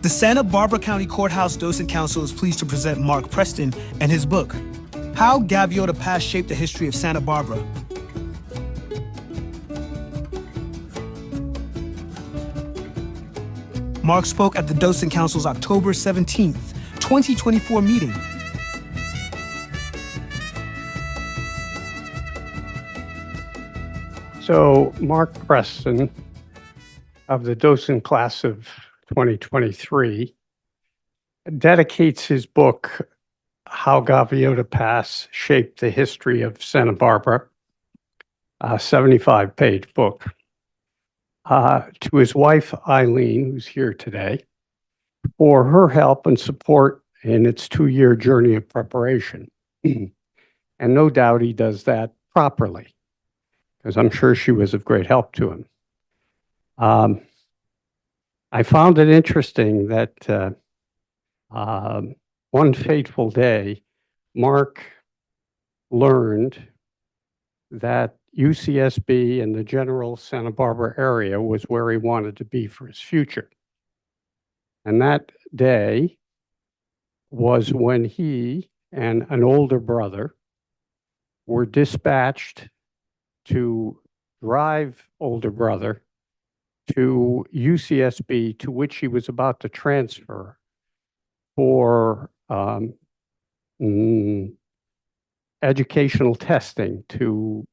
The Santa Barbara County Courthouse Docent Council is pleased to present Mark Preston and his book, How Gaviota Past Shaped the History of Santa Barbara. Mark spoke at the Docent Council's October 17th, 2024 meeting. So Mark Preston of the Docent class of 2023 dedicates his book, How Gaviota Pass Shaped the History of Santa Barbara, a 75-page book, to his wife, Eileen, who's here today, for her help and support in its 2-year journey of preparation. And no doubt he does that properly, because I'm sure she was of great help to him. I found it interesting that one fateful day, Mark learned that UCSB and the general Santa Barbara area was where he wanted to be for his future. And that day was when he and an older brother were dispatched to drive older brother to UCSB, to which he was about to transfer for educational testing to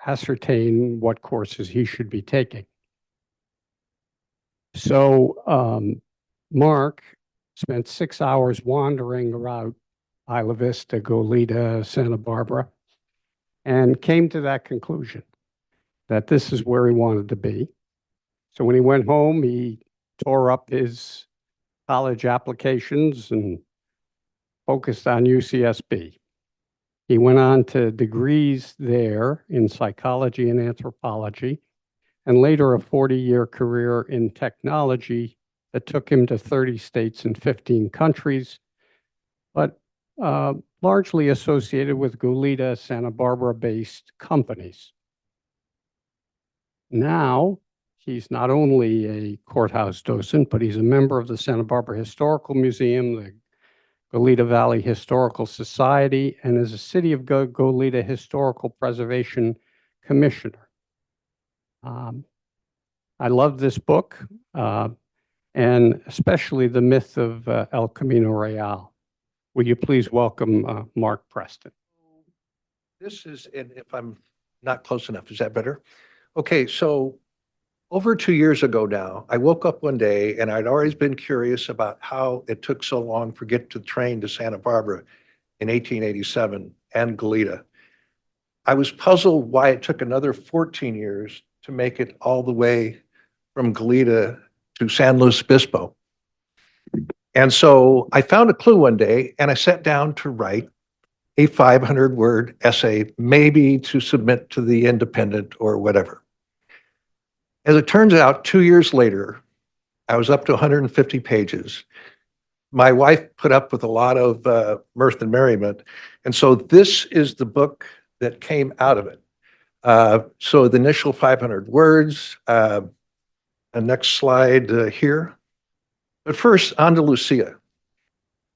ascertain what courses he should be taking. So Mark spent 6 hours wandering around Isla Vista, Goleta, Santa Barbara, and came to that conclusion that this is where he wanted to be. So when he went home, he tore up his college applications and focused on UCSB. He went on to degrees there in psychology and anthropology, and later a 40-year career in technology that took him to 30 states and 15 countries, but largely associated with Goleta, Santa Barbara-based companies. Now, he's not only a courthouse docent, but he's a member of the Santa Barbara Historical Museum, the Goleta Valley Historical Society, and is a City of Goleta Historical Preservation Commissioner. I love this book, and especially the myth of El Camino Real. Will you please welcome Mark Preston? This is, and if I'm not close enough, is that better? Okay, so over 2 years ago now, I woke up one day and I'd always been curious about how it took so long for get to train to Santa Barbara in 1887 and Goleta. I was puzzled why it took another 14 years to make it all the way from Goleta to San Luis Obispo. And so I found a clue one day and I sat down to write a 500-word essay, maybe to submit to the Independent or whatever. As it turns out, 2 years later, I was up to 150 pages. My wife put up with a lot of mirth and merriment. And so this is the book that came out of it. So the initial 500 words, the next slide here. But first, Andalusia.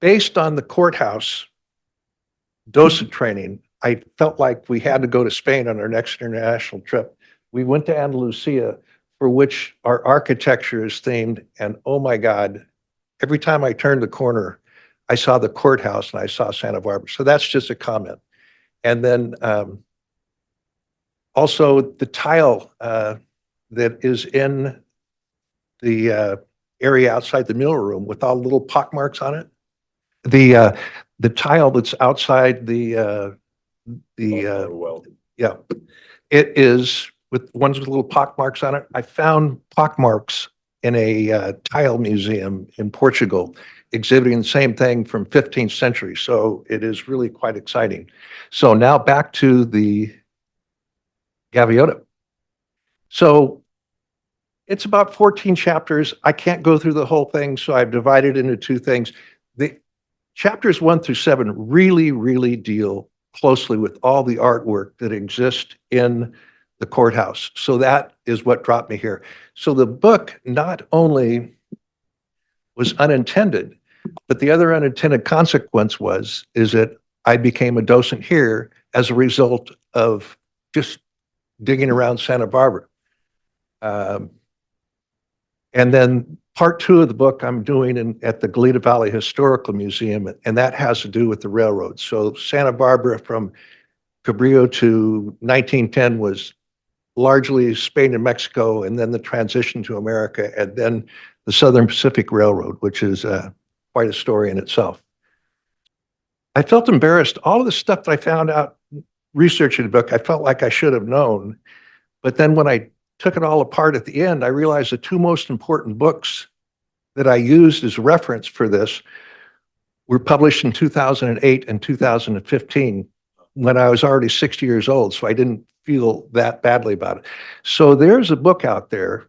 Based on the courthouse docent training, I felt like we had to go to Spain on our next international trip. We went to Andalusia, for which our architecture is themed, and oh my God, every time I turned the corner, I saw the courthouse and I saw Santa Barbara. So that's just a comment. And then also the tile that is in the area outside the mill room with all the little pockmarks on it. The tile that's outside yeah, it is with ones with little pockmarks on it. I found pockmarks in a tile museum in Portugal exhibiting the same thing from 15th century. So it is really quite exciting. So now back to the Gaviota. So it's about 14 chapters. I can't go through the whole thing, so I've divided into two things. The chapters 1 through 7 really, really deal closely with all the artwork that exists in the courthouse. So that is what brought me here. So the book not only was unintended, but the other unintended consequence is that I became a docent here as a result of just digging around Santa Barbara. And then part 2 of the book I'm doing at the Goleta Valley Historical Museum, and that has to do with the railroad. So Santa Barbara from Cabrillo to 1910 was largely Spain and Mexico, and then the transition to America, and then the Southern Pacific Railroad, which is quite a story in itself. I felt embarrassed. All of the stuff that I found out researching the book, I felt like I should have known. But then when I took it all apart at the end, I realized the 2 most important books that I used as reference for this were published in 2008 and 2015 when I was already 60 years old, so I didn't feel that badly about it. So there's a book out there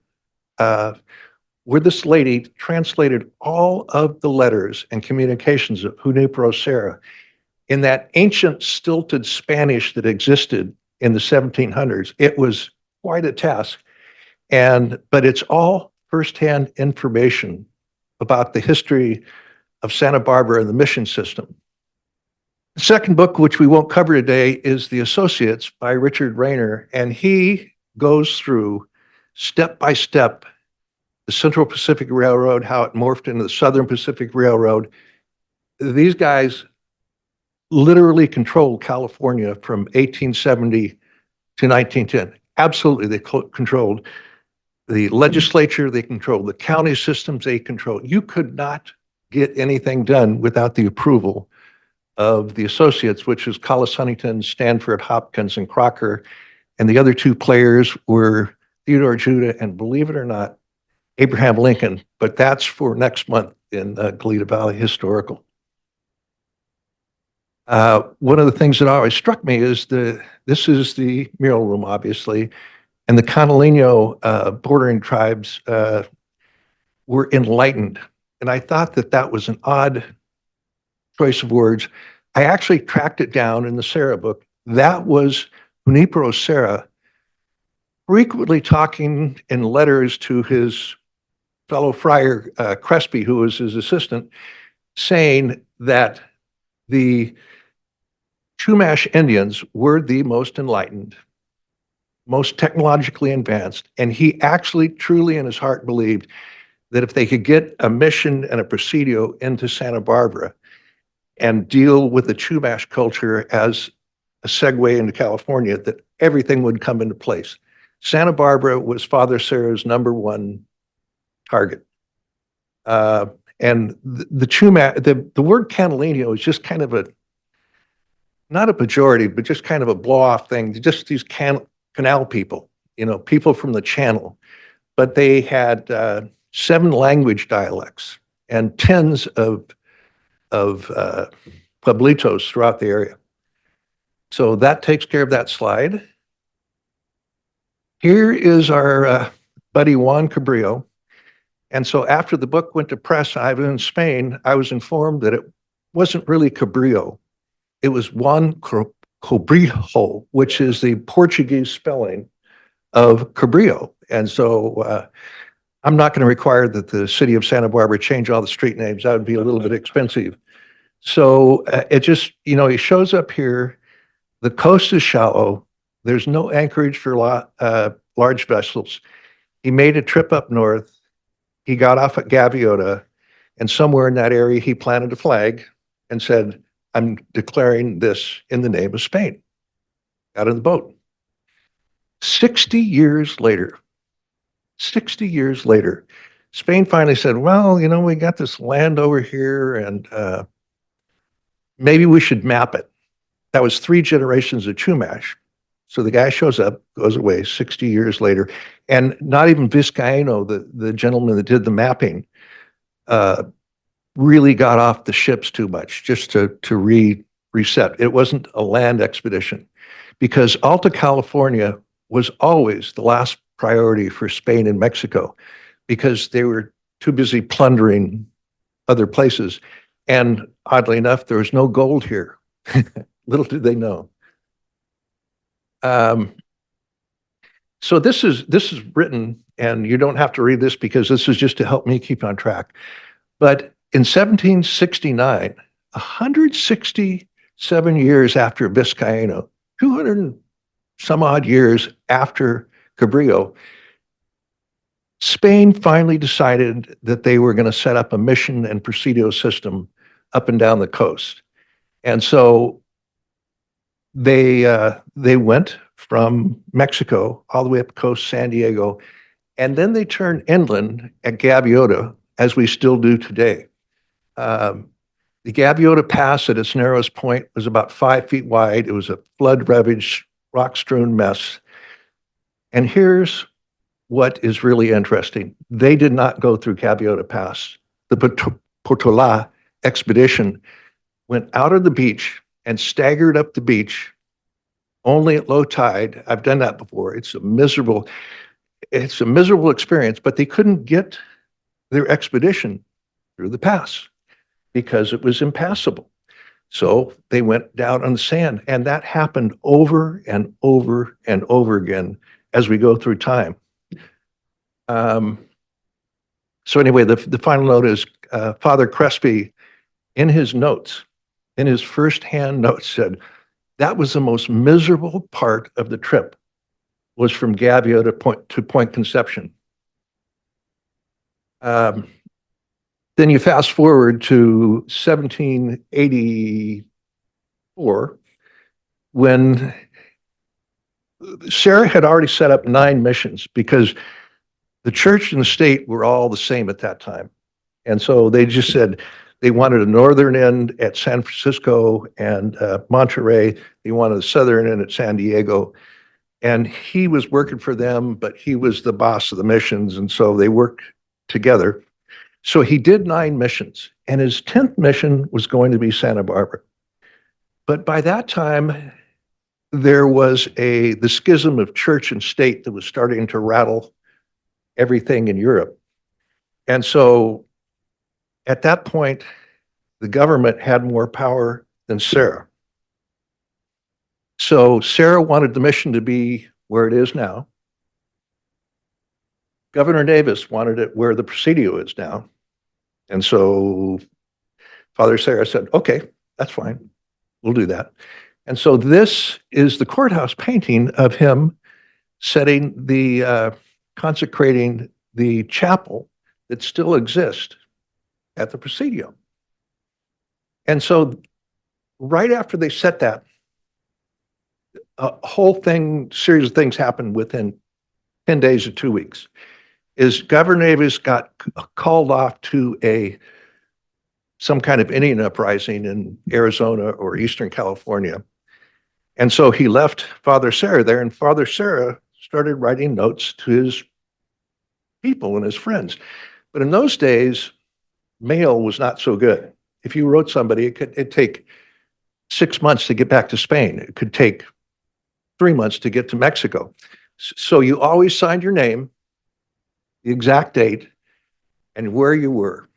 where this lady translated all of the letters and communications of Junipero Serra in that ancient stilted Spanish that existed in the 1700s. It was quite a task, but it's all firsthand information about the history of Santa Barbara and the mission system. The second book, which we won't cover today, is The Associates by Richard Rayner, and he goes through step by step the Central Pacific Railroad, how it morphed into the Southern Pacific Railroad. These guys literally controlled California from 1870 to 1910. Absolutely, they controlled the legislature, they controlled the county systems, they controlled. You could not get anything done without the approval of the Associates, which is Collis Huntington, Stanford, Hopkins, and Crocker. And the other 2 players were Theodore Judah and, believe it or not, Abraham Lincoln. But that's for next month in Goleta Valley Historical. One of the things that always struck me is this is the mural room, obviously, and the Conalino bordering tribes were enlightened. And I thought that that was an odd choice of words. I actually tracked it down in the Serra book. That was Junipero Serra frequently talking in letters to his fellow friar Crespi, who was his assistant, saying that the Chumash Indians were the most enlightened, most technologically advanced, and he actually truly in his heart believed that if they could get a mission and a presidio into Santa Barbara and deal with the Chumash culture as a segue into California, that everything would come into place. Santa Barbara was Father Serra's #1 target. And the Chumash, the word Catalino is just kind of not a pejorative, but just kind of a blow-off thing. Just these canal people, people from the channel. But they had 7 language dialects and tens of pueblitos throughout the area. So that takes care of that slide. Here is our buddy Juan Cabrillo. And so after the book went to press, I was in Spain, I was informed that it wasn't really Cabrillo. It was Juan Cabrillo, which is the Portuguese spelling of Cabrillo. And so I'm not going to require that the city of Santa Barbara change all the street names. That would be a little bit expensive. So it just, he shows up here. The coast is shallow. There's no anchorage for large vessels. He made a trip up north. He got off at Gaviota, and somewhere in that area, he planted a flag and said, I'm declaring this in the name of Spain. Got in the boat. 60 years later, Spain finally said, well, we got this land over here, and maybe we should map it. That was 3 generations of Chumash. So the guy shows up, goes away 60 years later, and not even Vizcaíno, the gentleman that did the mapping, really got off the ships too much just to reset. It wasn't a land expedition because Alta California was always the last priority for Spain and Mexico because they were too busy plundering other places. And oddly enough, there was no gold here. Little did they know. So this is written, and you don't have to read this because this is just to help me keep on track. But in 1769, 167 years after Vizcaíno, 200 and some odd years after Cabrillo, Spain finally decided that they were going to set up a mission and presidio system up and down the coast. And so they went from Mexico all the way up the coast, San Diego, and then they turned inland at Gaviota, as we still do today. The Gaviota Pass at its narrowest point was about 5 feet wide. It was a flood-ravaged, rock-strewn mess. And here's what is really interesting. They did not go through Gaviota Pass. The Portola expedition went out of the beach and staggered up the beach only at low tide. I've done that before. It's a miserable experience, but they couldn't get their expedition through the pass because it was impassable. So they went down on the sand, and that happened over and over and over again as we go through time. So anyway, the final note is Father Crespi, in his notes, in his firsthand notes, said that was the most miserable part of the trip, was from Gaviota to Point Conception. Then you fast forward to 1784, when Sarah had already set up 9 missions, because the church and the state were all the same at that time. And so they just said they wanted a northern end at San Francisco and Monterey. They wanted a southern end at San Diego. And he was working for them, but he was the boss of the missions. And so they worked together. So he did 9 missions, and his 10th mission was going to be Santa Barbara. But by that time, there was the schism of church and state that was starting to rattle everything in Europe. And so at that point, the government had more power than Sarah. So Sarah wanted the mission to be where it is now. Governor Davis wanted it where the Presidio is now. And so Father Sarah said, okay, that's fine. We'll do that. And so this is the courthouse painting of him consecrating the chapel that still exists at the Presidio. And so right after they set that, a whole series of things happened within 10 days or 2 weeks. Is Governor Davis got called off to some kind of Indian uprising in Arizona or Eastern California. And so he left Father Sarah there, and Father Sarah started writing notes to his people and his friends. But in those days, mail was not so good. If you wrote somebody, it'd take 6 months to get back to Spain. It could take 3 months to get to Mexico. So you always signed your name, the exact date, and where you were.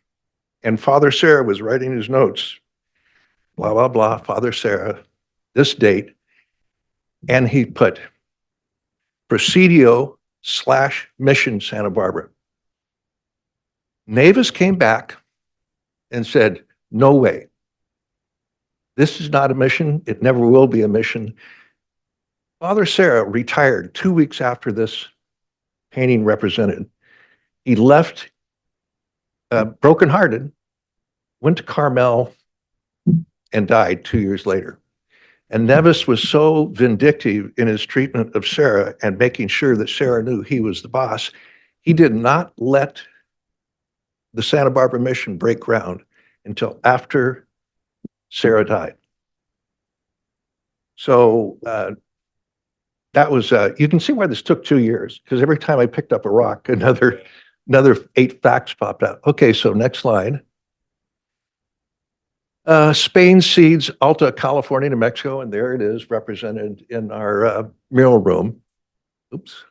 And Father Sarah was writing his notes, blah, blah, blah, Father Sarah, this date, and he put Presidio/Mission Santa Barbara. Navis came back and said, no way. This is not a mission. It never will be a mission. Father Sarah retired 2 weeks after this painting represented. He left brokenhearted, went to Carmel, and died 2 years later. And Nevis was so vindictive in his treatment of Sarah and making sure that Sarah knew he was the boss, he did not let the Santa Barbara mission break ground until after Sarah died. So that was, you can see why this took 2 years, because every time I picked up a rock, another 8 facts popped out. Okay, so next slide. Spain cedes Alta California to Mexico, and there it is represented in our mural room. Oops.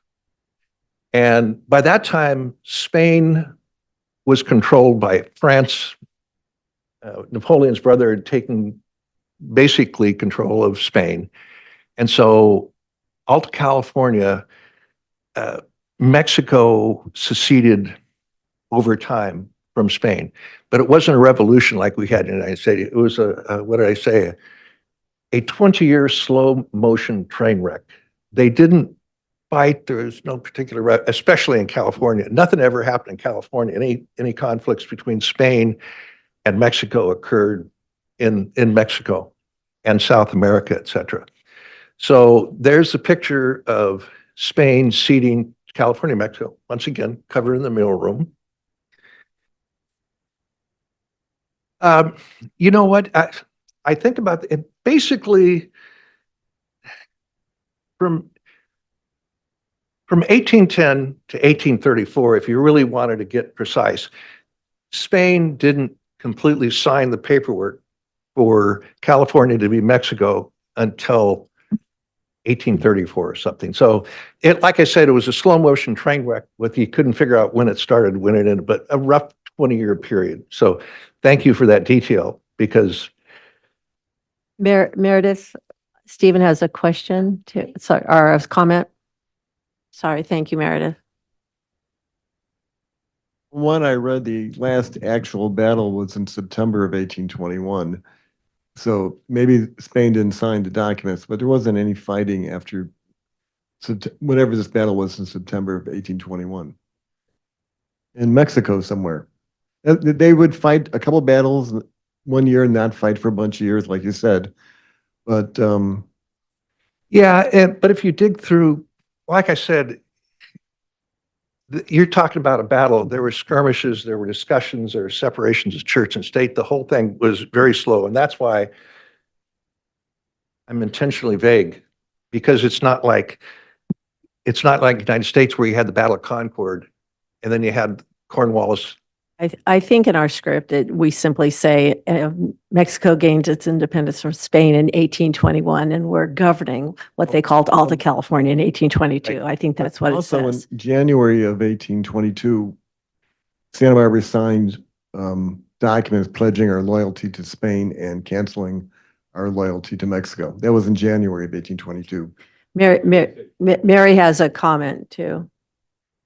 And by that time, Spain was controlled by France. Napoleon's brother had taken basically control of Spain. And so Alta California Mexico seceded over time from Spain, but it wasn't a revolution like we had in the United States. It was what did I say? A 20-year slow motion train wreck. They didn't fight. There was no particular, especially in California. Nothing ever happened in California. Any conflicts between Spain and Mexico occurred in Mexico and South America, et cetera. So there's a picture of Spain ceding California, Mexico, once again, covered in the mailroom. You know what? I think about it. Basically, from 1810 to 1834, if you really wanted to get precise, Spain didn't completely sign the paperwork for California to be Mexico until 1834 or something. So it, like I said, it was a slow motion train wreck with, you couldn't figure out when it started, when it ended, but a rough 20-year period. So thank you for that detail, because Meredith, Stephen has a question to, sorry, or a comment. Sorry, thank you, Meredith. One, I read the last actual battle was in September of 1821. So maybe Spain didn't sign the documents, but there wasn't any fighting after whatever this battle was in September of 1821. In Mexico somewhere. They would fight a couple battles one year and not fight for a bunch of years, like you said. But yeah, but if you dig through, like I said, you're talking about a battle. There were skirmishes, there were discussions, there were separations of church and state. The whole thing was very slow. And that's why I'm intentionally vague, because it's not like the United States where you had the Battle of Concord and then you had Cornwallis. I think in our script, we simply say Mexico gained its independence from Spain in 1821, and we're governing what they called Alta California in 1822. I think that's what it also says. in January of 1822, Santa Barbara signed documents pledging our loyalty to Spain and canceling our loyalty to Mexico. That was in January of 1822. Mary has a comment too.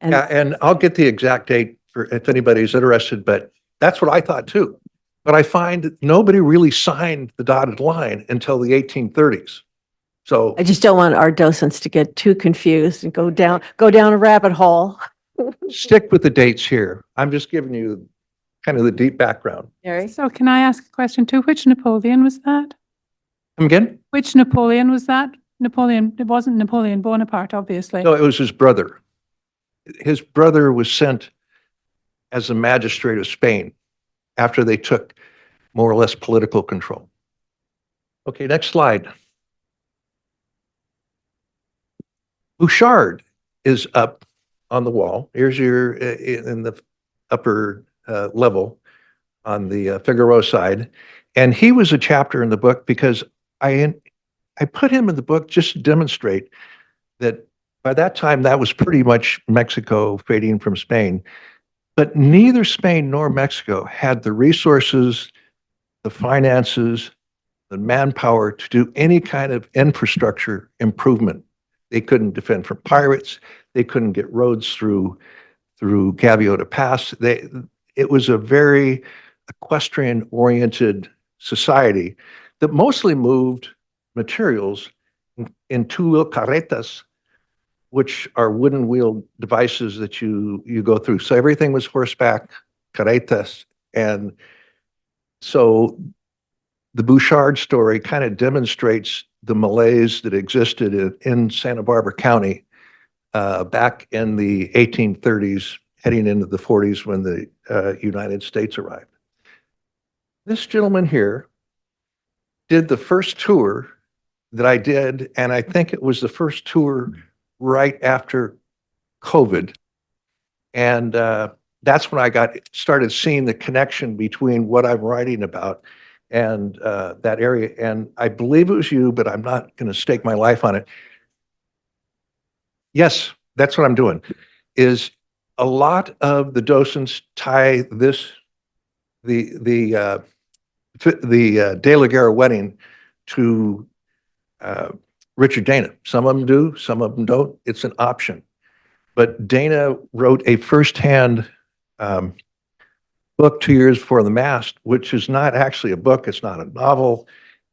And Yeah, and I'll get the exact date for if anybody's interested, but that's what I thought too. But I find that nobody really signed the dotted line until the 1830s. So I just don't want our docents to get too confused and go down a rabbit hole. stick with the dates here. I'm just giving you kind of the deep background. Mary? So can I ask a question too? Which Napoleon was that? Come again? Which Napoleon was that? Napoleon, it wasn't Napoleon Bonaparte, obviously. No, it was his brother. His brother was sent as a magistrate of Spain after they took more or less political control. Okay, next slide. Bouchard is up on the wall. Here's your, in the upper level on the Figaro side. And he was a chapter in the book because I put him in the book just to demonstrate that by that time, that was pretty much Mexico fading from Spain. But neither Spain nor Mexico had the resources, the finances, the manpower to do any kind of infrastructure improvement. They couldn't defend from pirates. They couldn't get roads through Gaviota Pass. It was a very equestrian-oriented society that mostly moved materials in two-wheel carretas, which are wooden wheel devices that you go through. So everything was horseback, carretas. And so the Bouchard story kind of demonstrates the malaise that existed in Santa Barbara County back in the 1830s, heading into the 40s when the United States arrived. This gentleman here did the first tour that I did, and I think it was the first tour right after COVID. And that's when I started seeing the connection between what I'm writing about and that area. And I believe it was you, but I'm not going to stake my life on it. Yes, that's what I'm doing, is a lot of the docents tie the De La Guerra wedding to Richard Dana. Some of them do, some of them don't. It's an option. But Dana wrote a firsthand book 2 years before the mast, which is not actually a book. It's not a novel.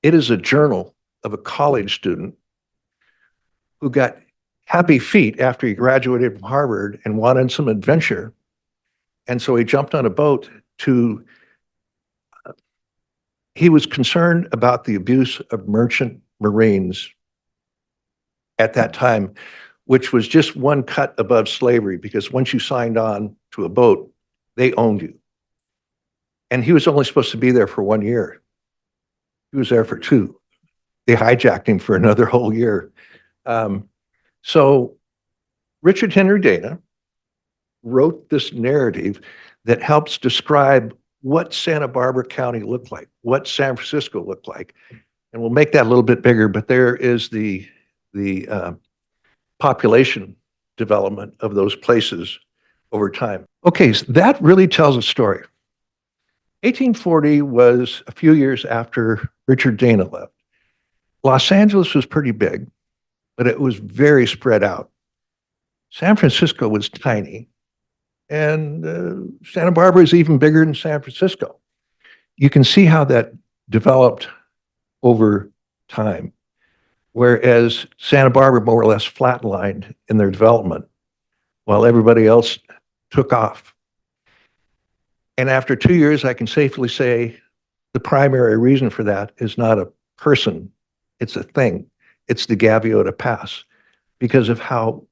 It is a journal of a college student who got happy feet after he graduated from Harvard and wanted some adventure. And so he jumped on a boat to, he was concerned about the abuse of merchant Marines at that time, which was just one cut above slavery, because once you signed on to a boat, they owned you. And he was only supposed to be there for 1 year. He was there for 2. They hijacked him for another whole year. So Richard Henry Dana wrote this narrative that helps describe what Santa Barbara County looked like, what San Francisco looked like. And we'll make that a little bit bigger, but there is the population development of those places over time. Okay, so that really tells a story. 1840 was a few years after Richard Dana left. Los Angeles was pretty big, but it was very spread out. San Francisco was tiny, and Santa Barbara is even bigger than San Francisco. You can see how that developed over time, whereas Santa Barbara more or less flatlined in their development while everybody else took off. And after 2 years, I can safely say the primary reason for that is not a person, it's a thing. It's the Gaviota Pass, because of how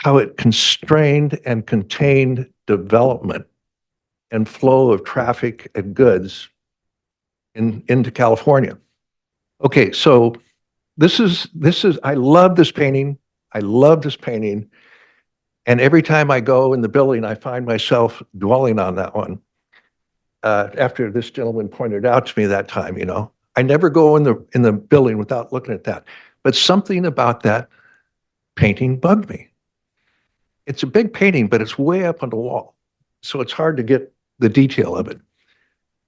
it constrained and contained development and flow of traffic and goods into California. Okay, so this is, I love this painting. I love this painting. And every time I go in the building, I find myself dwelling on that one. After this gentleman pointed out to me that time, you know, I never go in the building without looking at that. But something about that painting bugged me. It's a big painting, but it's way up on the wall, so it's hard to get the detail of it.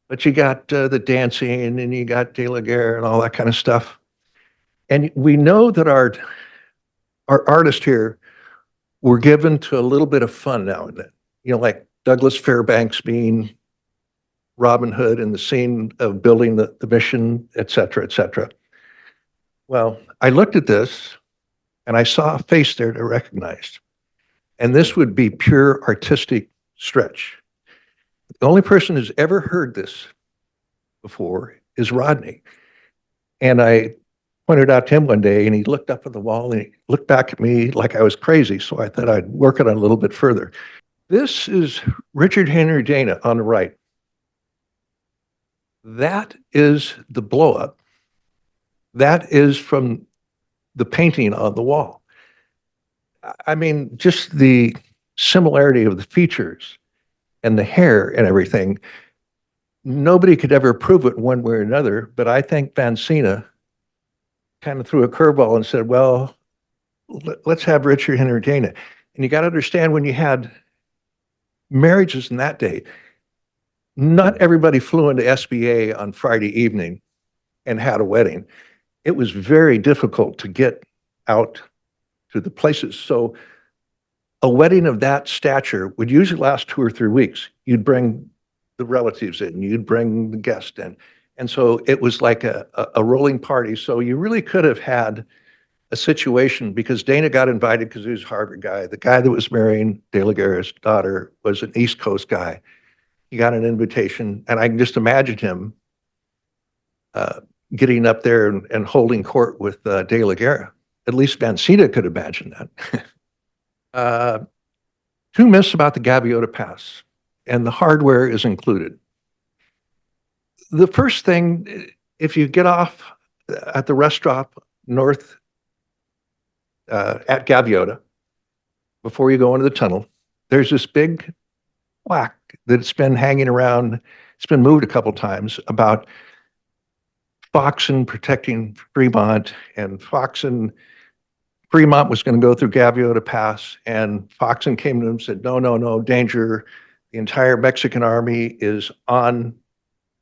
But you got the dancing, and you got De La Guerre and all that kind of stuff. And we know that our artists here were given to a little bit of fun now and then. You know, like Douglas Fairbanks being Robin Hood in the scene of building the mission, et cetera, et cetera. Well, I looked at this and I saw a face there that I recognized. And this would be pure artistic stretch. The only person who's ever heard this before is Rodney. And I pointed out to him one day, and he looked up at the wall and he looked back at me like I was crazy. So I thought I'd work it on a little bit further. This is Richard Henry Dana on the right. That is the blow up. That is from the painting on the wall. I mean, just the similarity of the features and the hair and everything. Nobody could ever prove it one way or another, but I think Van Sina kind of threw a curveball and said, well, let's have Richard Henry Dana. And you got to understand, when you had marriages in that day, not everybody flew into SBA on Friday evening and had a wedding. It was very difficult to get out to the places. So a wedding of that stature would usually last 2 or 3 weeks. You'd bring the relatives in, you'd bring the guest in. And so it was like a rolling party. So you really could have had a situation, because Dana got invited because he was a Harvard guy. The guy that was marrying De La Guerre's daughter was an East Coast guy. He got an invitation, and I can just imagine him getting up there and holding court with De La Guerre. At least Van Sina could imagine that. 2 myths about the Gaviota Pass, and the hardware is included. The first thing, if you get off at the rest stop north at Gaviota, before you go into the tunnel, there's this big plaque that's been hanging around. It's been moved a couple times, about Foxen protecting Fremont, and Fremont was going to go through Gaviota Pass, and Foxen came to him and said, no, no, no, danger. The entire Mexican army is on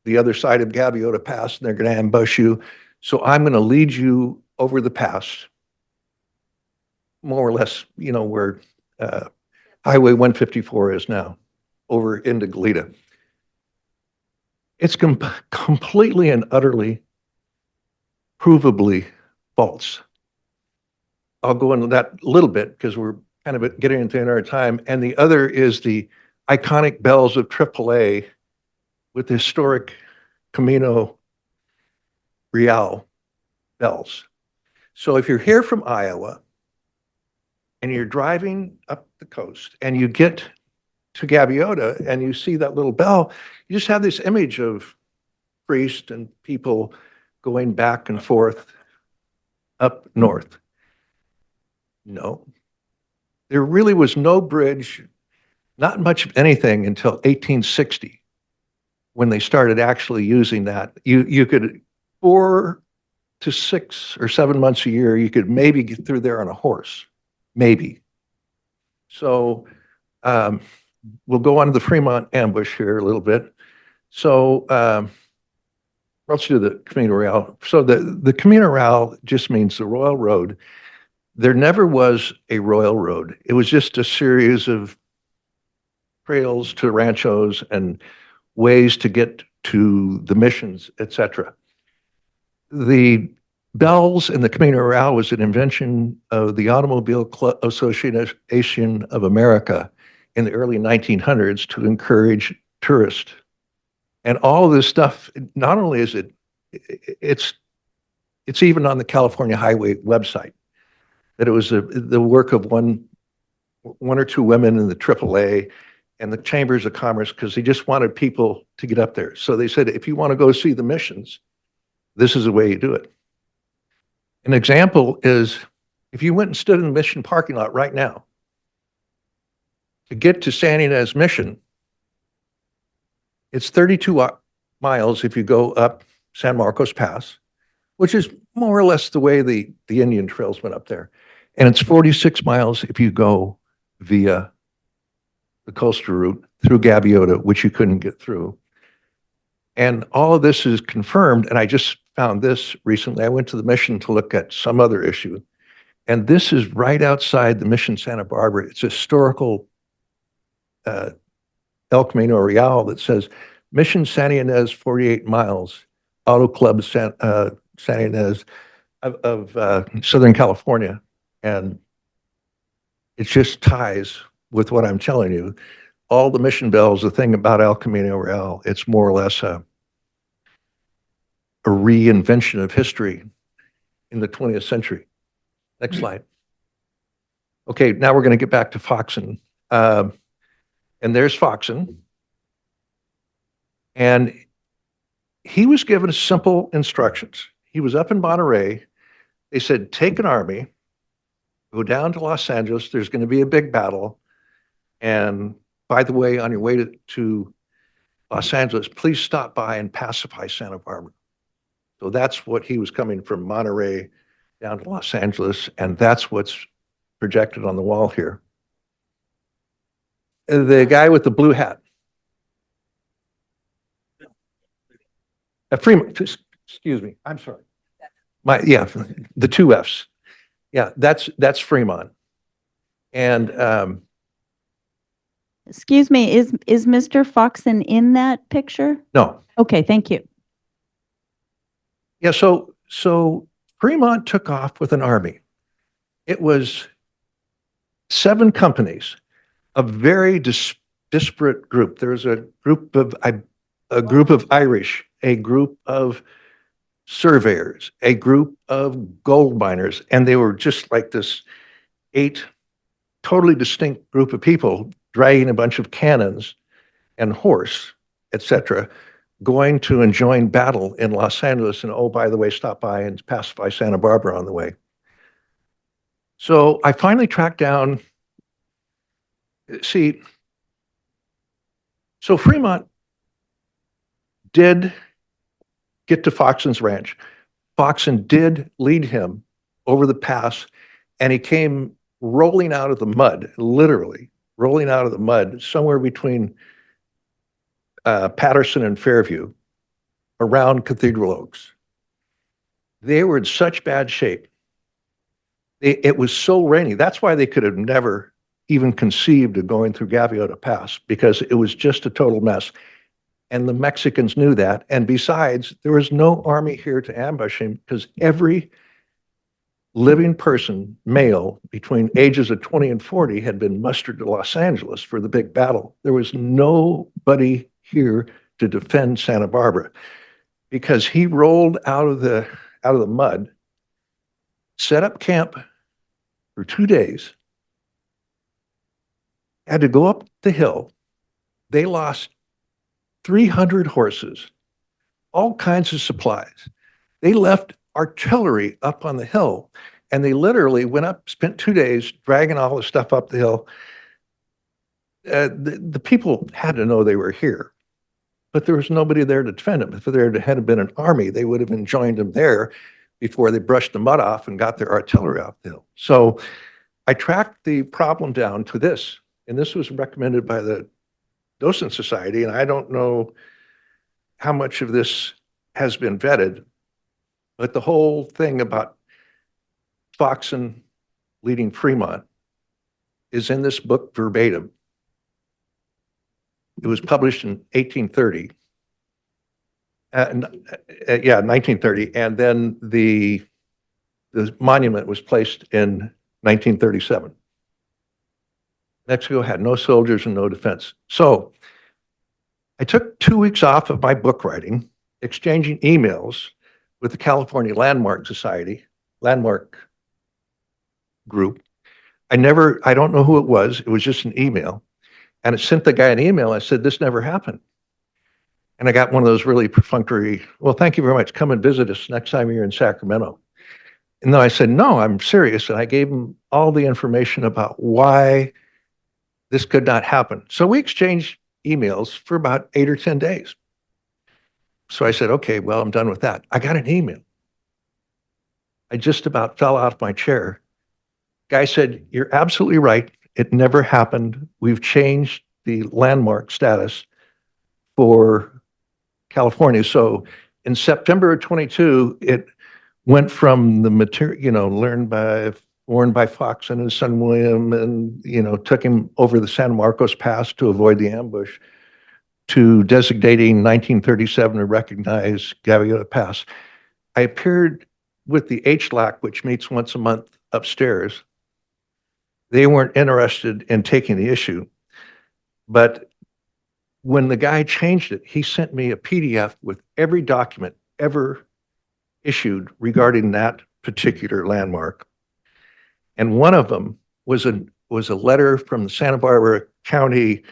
the other side of Gaviota Pass, and they're going to ambush you. So I'm going to lead you over the pass, more or less, where Highway 154 is now, over into Goleta. It's completely and utterly, provably false. I'll go into that a little bit because we're kind of getting into our time. And the other is the iconic bells of AAA with the historic Camino Real bells. So if you're here from Iowa and you're driving up the coast and you get to Gaviota and you see that little bell, you just have this image of priests and people going back and forth up north. No, there really was no bridge, not much of anything until 1860, when they started actually using that. You could 4 to 6 or 7 months a year, you could maybe get through there on a horse, maybe. So we'll go on to the Fremont ambush here a little bit. So let's do the Camino Real. So the Camino Real just means the Royal Road. There never was a Royal Road. It was just a series of trails to ranchos and ways to get to the missions, etc. The bells in the Camino Real was an invention of the Automobile Association of America in the early 1900s to encourage tourists. And all of this stuff, not only is it's even on the California Highway website, that it was the work of one or two women in the AAA and the Chambers of Commerce, because they just wanted people to get up there. So they said, if you want to go see the missions, this is the way you do it. An example is, if you went and stood in the mission parking lot right now, to get to San Ynez Mission, it's 32 miles if you go up San Marcos Pass, which is more or less the way the Indian trails went up there. And it's 46 miles if you go via the coastal route through Gaviota, which you couldn't get through. And all of this is confirmed. And I just found this recently. I went to the mission to look at some other issue. And this is right outside the Mission Santa Barbara. It's a historical El Camino Real that says Mission Santa Ynez, 48 miles, Auto Club Santa Ynez of Southern California. And it just ties with what I'm telling you. All the mission bells, the thing about El Camino Real, it's more or less a reinvention of history in the 20th century. Next slide. Okay, now we're going to get back to Foxen. And there's Foxen. And he was given simple instructions. He was up in Monterey. They said, take an army, go down to Los Angeles. There's going to be a big battle. And by the way, on your way to Los Angeles, please stop by and pacify Santa Barbara. So that's what he was coming from Monterey down to Los Angeles. And that's what's projected on the wall here. The guy with the blue hat. Fremont, excuse me, I'm sorry. The two Fs. Yeah, that's Fremont. And Excuse me, is Mr. Foxen in that picture? no. Okay, thank you. Yeah, so Fremont took off with an army. It was 7 companies, a very disparate group. There's a group of Irish, a group of surveyors, a group of gold miners, and they were just like this 8 totally distinct group of people dragging a bunch of cannons and horse, etc., going to enjoin battle in Los Angeles, and oh, by the way, stop by and pacify Santa Barbara on the way. So I finally tracked down, so Fremont did get to Foxen's ranch. Foxen did lead him over the pass, and he came rolling out of the mud, literally rolling out of the mud, somewhere between Patterson and Fairview, around Cathedral Oaks. They were in such bad shape It was so rainy. That's why they could have never even conceived of going through Gaviota Pass, because it was just a total mess. And the Mexicans knew that. And besides, there was no army here to ambush him, because every living person, male, between ages of 20 and 40 had been mustered to Los Angeles for the big battle. There was nobody here to defend Santa Barbara, because he rolled out of the mud, set up camp for 2 days, had to go up the hill. They lost 300 horses, all kinds of supplies. They left artillery up on the hill, and they literally went up, spent 2 days dragging all the stuff up the hill. The people had to know they were here, but there was nobody there to defend them. If there had been an army, they would have joined them there before they brushed the mud off and got their artillery off the hill. So I tracked the problem down to this, and this was recommended by the Docent Society, and I don't know how much of this has been vetted, but the whole thing about Foxen leading Fremont is in this book verbatim. It was published in 1830. 1930, and then the monument was placed in 1937. Mexico had no soldiers and no defense. So I took 2 weeks off of my book writing, exchanging emails with the California Landmark Society, landmark group. I don't know who it was. It was just an email. And I sent the guy an email. I said, this never happened. And I got one of those really perfunctory, well, thank you very much. Come and visit us next time you're in Sacramento. And then I said, no, I'm serious. And I gave him all the information about why this could not happen. So we exchanged emails for about 8 or 10 days. So I said, okay, well, I'm done with that. I got an email. I just about fell out of my chair. Guy said, you're absolutely right. It never happened. We've changed the landmark status for California. So in September of 22, it went from the material, worn by Fox and his son William, and, took him over the San Marcos Pass to avoid the ambush, to designating 1937 to recognize Gaviota Pass. I appeared with the HLAC, which meets once a month upstairs. They weren't interested in taking the issue, but when the guy changed it, he sent me a PDF with every document ever issued regarding that particular landmark. And one of them was a letter from the Santa Barbara County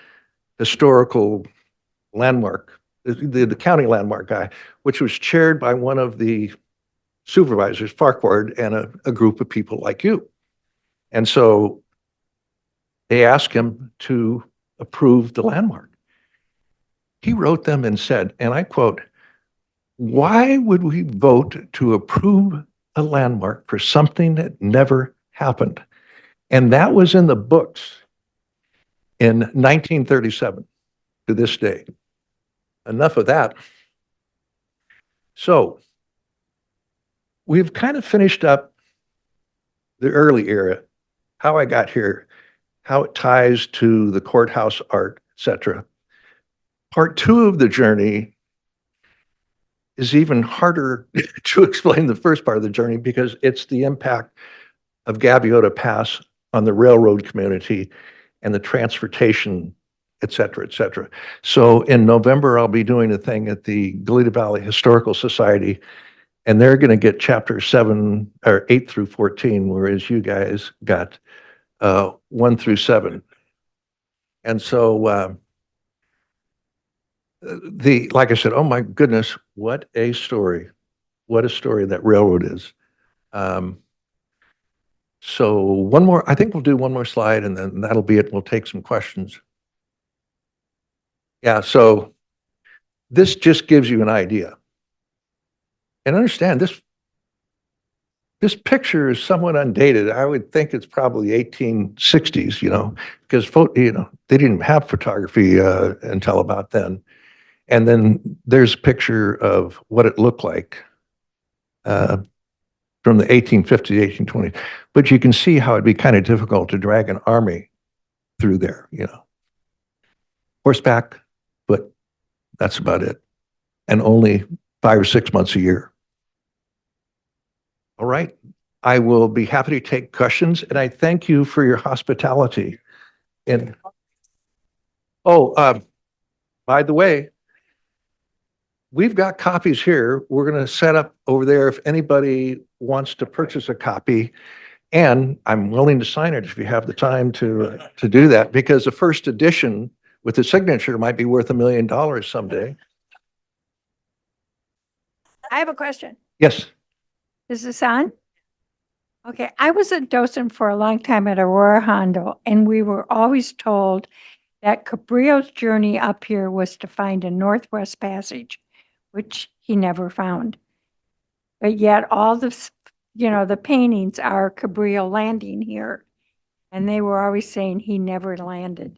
Historical Landmark, the county landmark guy, which was chaired by one of the supervisors, Farquhar, and a group of people like you. And so they asked him to approve the landmark. He wrote them and said, and I quote, why would we vote to approve a landmark for something that never happened? And that was in the books in 1937 to this day. Enough of that. So we've kind of finished up the early era, how I got here, how it ties to the courthouse art, etc. Part 2 of the journey is even harder to explain the first part of the journey, because it's the impact of Gaviota Pass on the railroad community and the transportation, et cetera, et cetera. So in November, I'll be doing a thing at the Goleta Valley Historical Society, and they're going to get chapter 7 or 8 through 14, whereas you guys got 1 through 7. And so like I said, oh my goodness, what a story. What a story that railroad is. So I think we'll do one more slide, and then that'll be it. We'll take some questions. Yeah, so this just gives you an idea. And understand, this picture is somewhat undated. I would think it's probably 1860s, because they didn't have photography until about then. And then there's a picture of what it looked like. from the 1850s, 1820s. But you can see how it'd be kind of difficult to drag an army through there, you know. Horseback, but that's about it. And only 5 or 6 months a year. All right. I will be happy to take questions, and I thank you for your hospitality. And by the way, we've got copies here. We're going to set up over there if anybody wants to purchase a copy. And I'm willing to sign it if you have the time to do that, because the first edition with the signature might be worth $1 million someday. I have a question. Yes. Is this on? Okay, I was a docent for a long time at Aurora Hondo, and we were always told that Cabrillo's journey up here was to find a Northwest Passage, which he never found. But yet all the paintings are Cabrillo landing here, and they were always saying he never landed.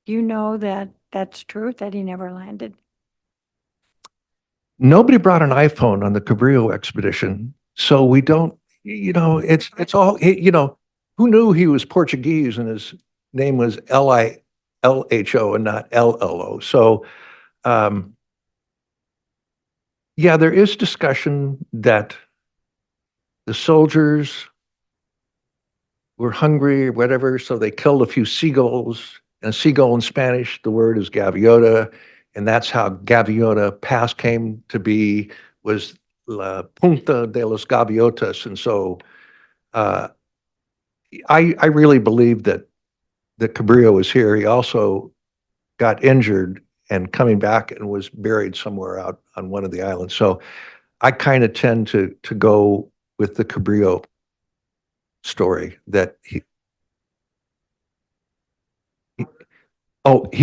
Do you know that that's true, that he never landed? Nobody brought an iPhone on the Cabrillo expedition, so we don't, it's all, who knew he was Portuguese and his name was Lilho and not Llo. So, yeah, there is discussion that the soldiers were hungry or whatever, so they killed a few seagulls. And seagull in Spanish, the word is gaviota, and that's how Gaviota Pass came to be, was La Punta de los Gaviotas. And so I really believe that Cabrillo was here. He also got injured and coming back and was buried somewhere out on one of the islands. So I kind of tend to go with the Cabrillo story that he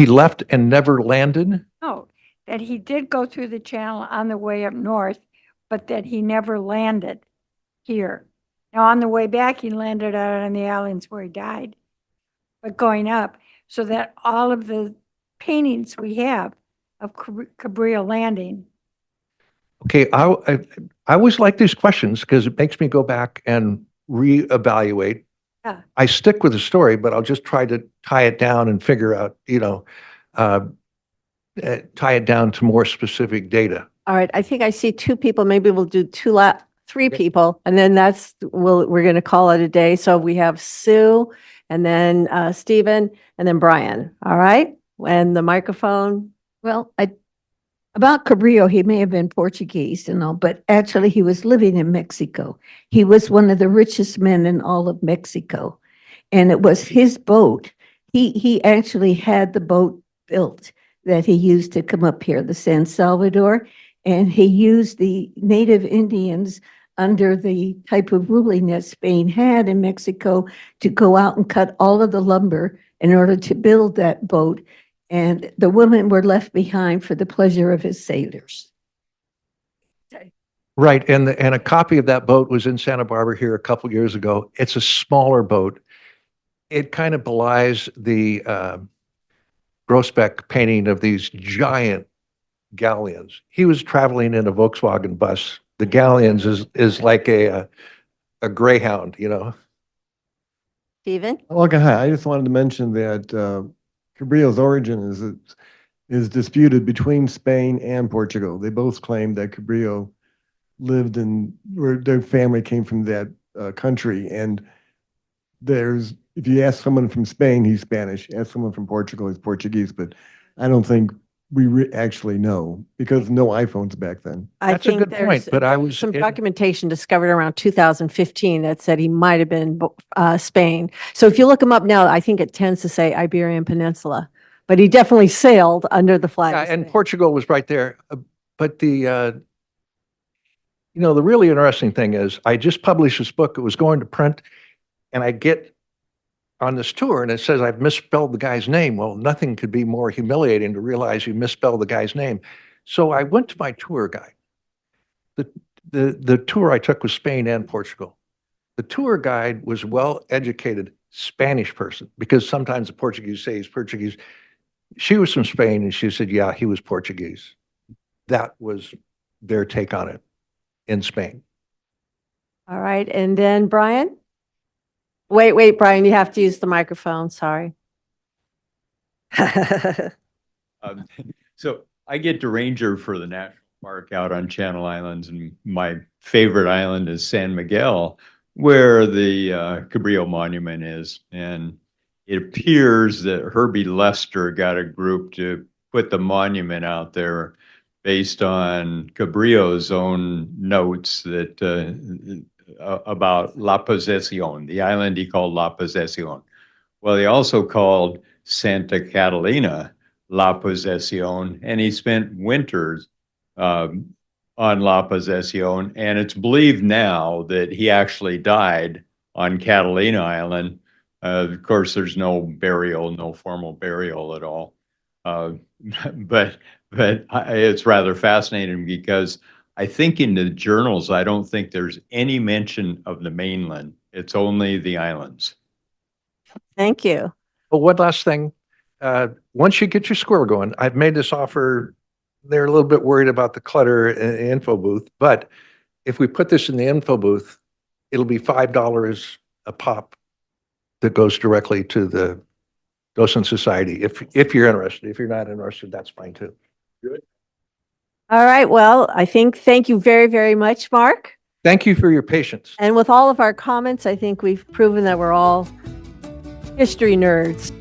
left and never landed? No, that he did go through the channel on the way up north, but that he never landed here. Now, on the way back, he landed out on the islands where he died. But going up, so that all of the paintings we have of Cabrillo landing. Okay, I always like these questions because it makes me go back and reevaluate. Yeah. I stick with the story, but I'll just try to tie it down and figure out, tie it down to more specific data. All right, I think I see two people. Maybe we'll do three people, and then we're going to call it a day. So we have Sue, and then Stephen, and then Brian. All right, and the microphone. Well, about Cabrillo, he may have been Portuguese, but actually he was living in Mexico. He was one of the richest men in all of Mexico. And it was his boat. He actually had the boat built that he used to come up here, the San Salvador. And he used the native Indians under the type of ruling that Spain had in Mexico to go out and cut all of the lumber in order to build that boat. And the women were left behind for the pleasure of his sailors. Right, and a copy of that boat was in Santa Barbara here a couple years ago. It's a smaller boat. It kind of belies the Grossbeck painting of these giant galleons. He was traveling in a Volkswagen bus. The galleons is like a Greyhound, Stephen? Okay, hi. I just wanted to mention that Cabrillo's origin is disputed between Spain and Portugal. They both claim that Cabrillo lived where their family came from that country. And if you ask someone from Spain, he's Spanish. Ask someone from Portugal, he's Portuguese. But I don't think we actually know because no iPhones back then. That's a good point, but I was some documentation discovered around 2015 that said he might have been Spain. So if you look him up now, I think it tends to say Iberian Peninsula, but he definitely sailed under the flag. Yeah, and Portugal was right there. But the really interesting thing is I just published this book. It was going to print, and I get on this tour and it says I've misspelled the guy's name. Well, nothing could be more humiliating to realize you misspelled the guy's name. So I went to my tour guide. The tour I took was Spain and Portugal. The tour guide was a well-educated Spanish person because sometimes the Portuguese say he's Portuguese. She was from Spain and she said, yeah, he was Portuguese. That was their take on it in Spain. All right, and then Brian? Wait, Brian, you have to use the microphone, sorry. So I get to ranger for the national park out on Channel Islands, and my favorite island is San Miguel, where the Cabrillo Monument is. And it appears that Herbie Lester got a group to put the monument out there based on Cabrillo's own notes that about La Posesión, the island he called La Posesión. Well, he also called Santa Catalina La Posesión, and he spent winters on La Posesión, and it's believed now that he actually died on Catalina Island. Of course, there's no burial, no formal burial at all. But it's rather fascinating because I think in the journals, I don't think there's any mention of the mainland. It's only the islands. Thank you. Well, one last thing. Once you get your score going, I've made this offer. They're a little bit worried about the clutter in the info booth, but if we put this in the info booth, it'll be $5 a pop that goes directly to the Docent Society. If you're interested, if you're not interested, that's fine too. All right, well, thank you very, very much, Mark. Thank you for your patience. And with all of our comments, I think we've proven that we're all history nerds.